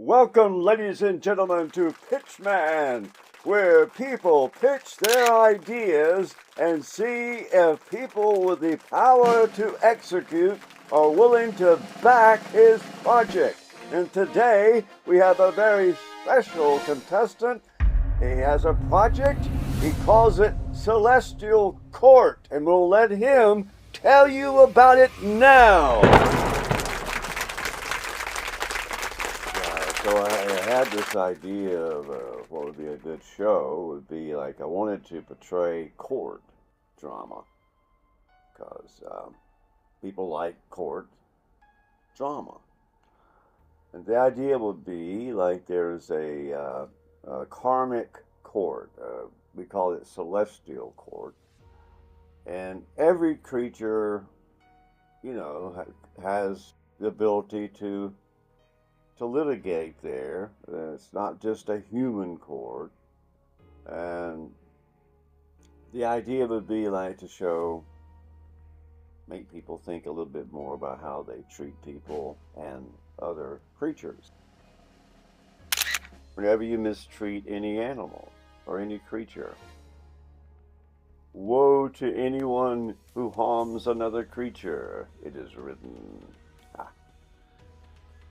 Welcome, ladies and gentlemen, to Pitchman, where people pitch their ideas and see if people with the power to execute are willing to back his project. And today we have a very special contestant. He has a project. He calls it Celestial Court, and we'll let him tell you about it now. So I had this idea of what would be a good show. Would be like I wanted to portray court drama because people like court drama. And the idea would be like there's a karmic court. We call it celestial court. And every creature, has the ability to litigate there. It's not just a human court. And the idea would be like to make people think a little bit more about how they treat people and other creatures. Whenever you mistreat any animal or any creature, woe to anyone who harms another creature, it is written.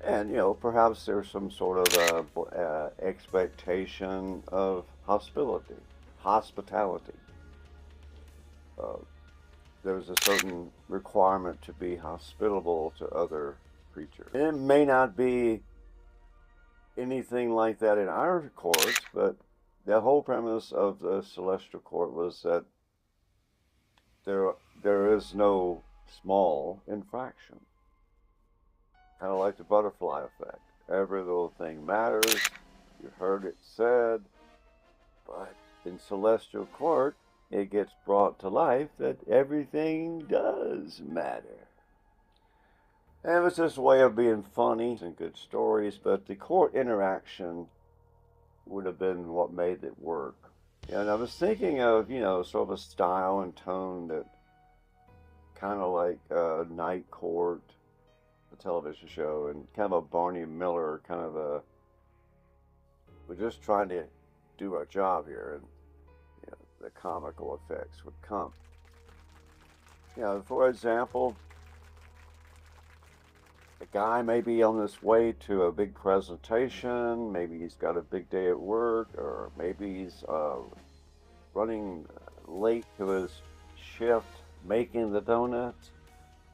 And, perhaps there's some sort of expectation of hospitality. There's a certain requirement to be hospitable to other creatures. And it may not be anything like that in our courts, but the whole premise of the Celestial Court was that there is no small infraction. Kind of like the butterfly effect. Every little thing matters. You heard it said. But in Celestial Court, it gets brought to life that everything does matter. And it was just a way of being funny and good stories, but the court interaction would have been what made it work. And I was thinking of, sort of a style and tone that kind of like Night Court, a television show, and kind of a Barney Miller kind of we're just trying to do our job here, and the comical effects would come. For example, a guy may be on his way to a big presentation, maybe he's got a big day at work, or maybe he's running late to his shift making the donuts.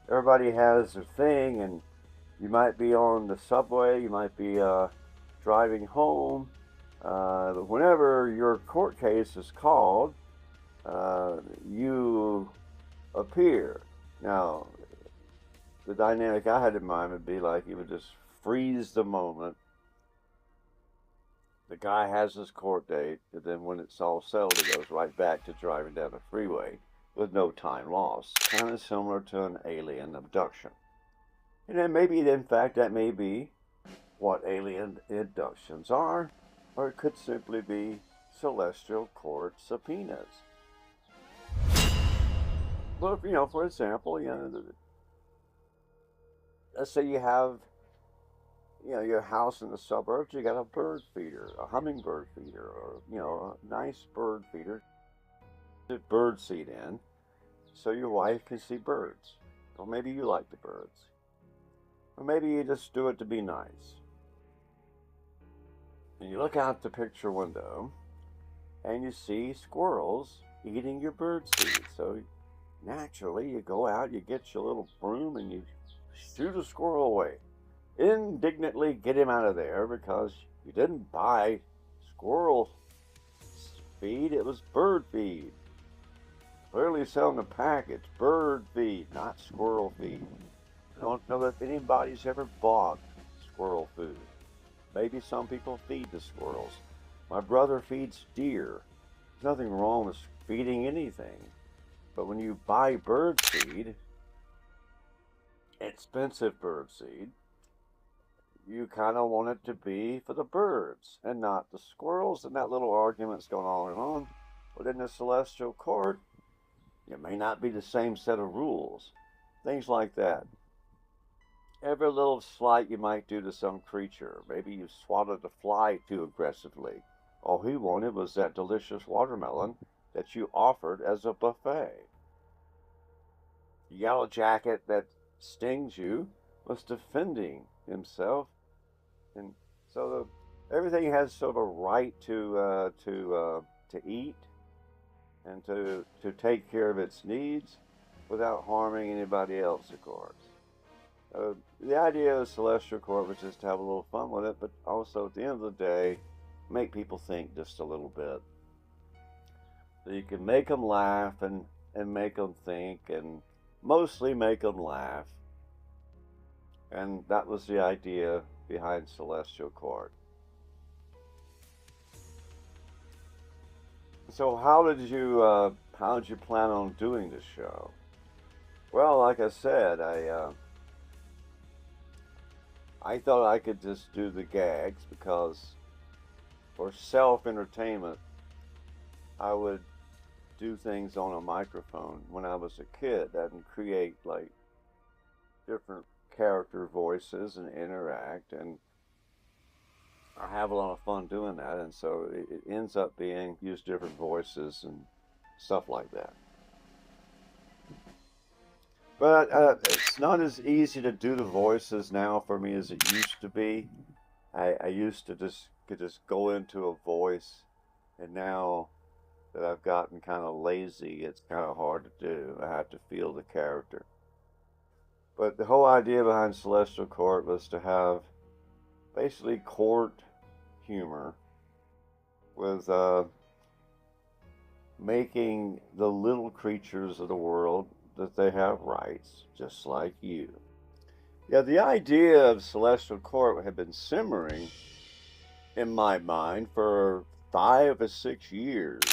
Everybody has their thing, and you might be on the subway, you might be driving home, but whenever your court case is called, you appear. Now, the dynamic I had in mind would be like you would just freeze the moment. The guy has his court date, and then when it's all settled, he goes right back to driving down the freeway with no time lost. Kind of similar to an alien abduction. And then maybe, in fact, that may be what alien abductions are, or it could simply be celestial court subpoenas. Well, for example, let's say you have, your house in the suburbs, you got a bird feeder, a hummingbird feeder, or, a nice bird feeder. Put bird seed in so your wife can see birds. Or maybe you like the birds. Or maybe you just do it to be nice. And you look out the picture window and you see squirrels eating your bird seed. So naturally you go out, you get your little broom and you shoot a squirrel away. Indignantly get him out of there because you didn't buy squirrel feed, it was bird feed. Clearly selling the package, bird feed, not squirrel feed. I don't know if anybody's ever bought squirrel food. Maybe some people feed the squirrels. My brother feeds deer. There's nothing wrong with feeding anything. But when you buy bird seed, expensive bird seed, you kind of want it to be for the birds and not the squirrels. And that little argument's going on and on. But in the Celestial Court, it may not be the same set of rules. Things like that. every little slight you might do to some creature. Maybe you swatted a fly too aggressively. All he wanted was that delicious watermelon that you offered as a buffet. Yellow Jacket that stings you was defending himself, and so everything has sort of a right to eat and to take care of its needs without harming anybody else, of course. The idea of Celestial Court was just to have a little fun with it, but also at the end of the day, make people think just a little bit. So you can make them laugh and make them think, and mostly make them laugh. And that was the idea behind Celestial Court. So how did you plan on doing this show? Well, like I said, I thought I could just do the gags because for self-entertainment, I would do things on a microphone when I was a kid and create like different character voices and interact, and I have a lot of fun doing that, and so it ends up being use different voices and stuff like that. But it's not as easy to do the voices now for me as it used to be. I used to could just go into a voice, and now that I've gotten kind of lazy, it's kind of hard to do. I have to feel the character. But the whole idea behind Celestial Court was to have basically court humor with making the little creatures of the world that they have rights, just like you. Yeah, the idea of Celestial Court had been simmering in my mind for 5 or 6 years.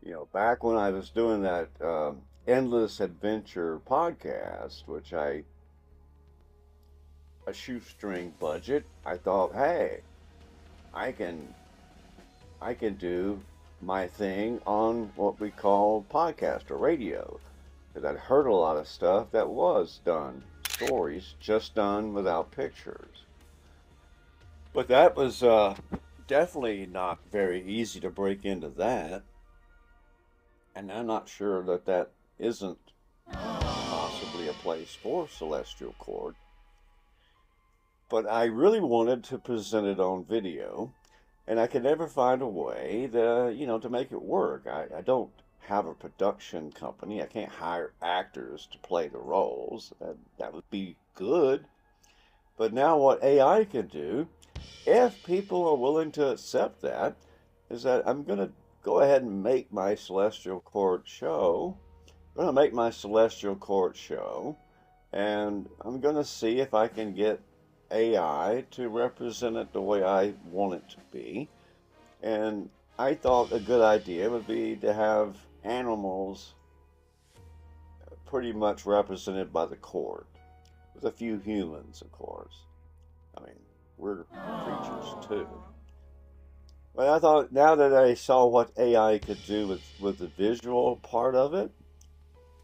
You know, back when I was doing that Endless Adventure podcast, which a shoestring budget, I thought, hey, I can do my thing on what we call podcast or radio. Because I'd heard a lot of stuff that was done, stories just done without pictures. But that was definitely not very easy to break into that. And I'm not sure that isn't possibly a place for Celestial Court. But I really wanted to present it on video, and I could never find a way to make it work. I don't have a production company. I can't hire actors to play the roles. That would be good. But now what AI can do, if people are willing to accept that, is that I'm going to go ahead and make my Celestial Court show. I'm going to make my Celestial Court show, and I'm going to see if I can get AI to represent it the way I want it to be. And I thought a good idea would be to have animals pretty much represented by the court, with a few humans, of course. I mean, we're creatures too. But I thought, now that I saw what AI could do with the visual part of it,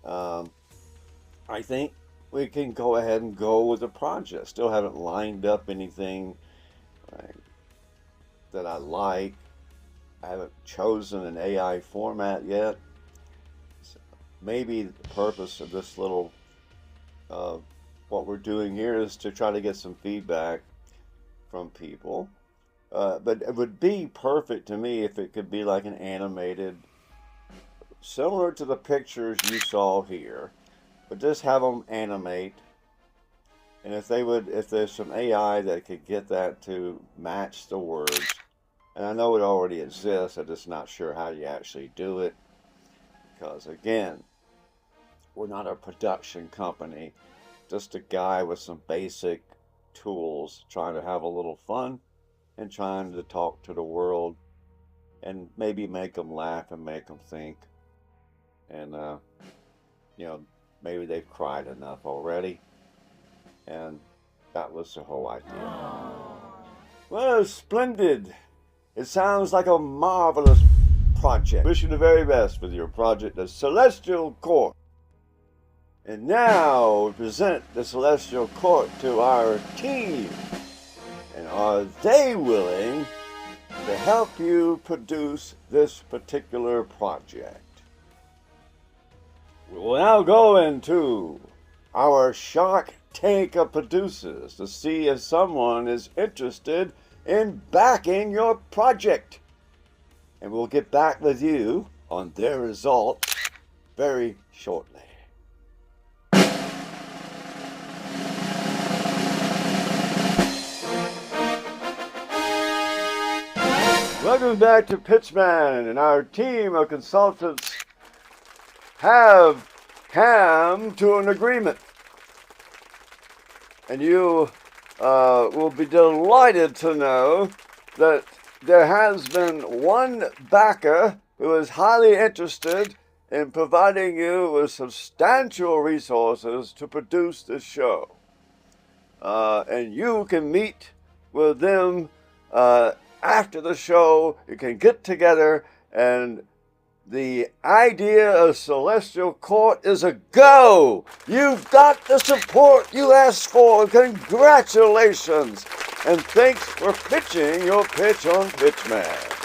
I think we can go ahead and go with the project. Still haven't lined up anything that I like. I haven't chosen an AI format yet. So maybe the purpose of this little, what we're doing here is to try to get some feedback from people. But it would be perfect to me if it could be like an animated, similar to the pictures you saw here, but just have them animate. And if there's some AI that could get that to match the words, and I know it already exists, I'm just not sure how you actually do it, because again, we're not a production company, just a guy with some basic tools trying to have a little fun and trying to talk to the world and maybe make them laugh and make them think. And, maybe they've cried enough already. And that was the whole idea. Well, splendid. It sounds like a marvelous project. Wish you the very best with your project, the Celestial Court. And now we present the Celestial Court to our team. And are they willing to help you produce this particular project? We will now go into our Shark Tank of producers to see if someone is interested in backing your project. And we'll get back with you on their results very shortly. Welcome back to Pitchman, and our team of consultants have come to an agreement. And you will be delighted to know that there has been one backer who is highly interested in providing you with substantial resources to produce this show. And you can meet with them after the show. You can get together, and the idea of Celestial Court is a go. You've got the support you asked for. Congratulations. And thanks for pitching your pitch on Pitchman.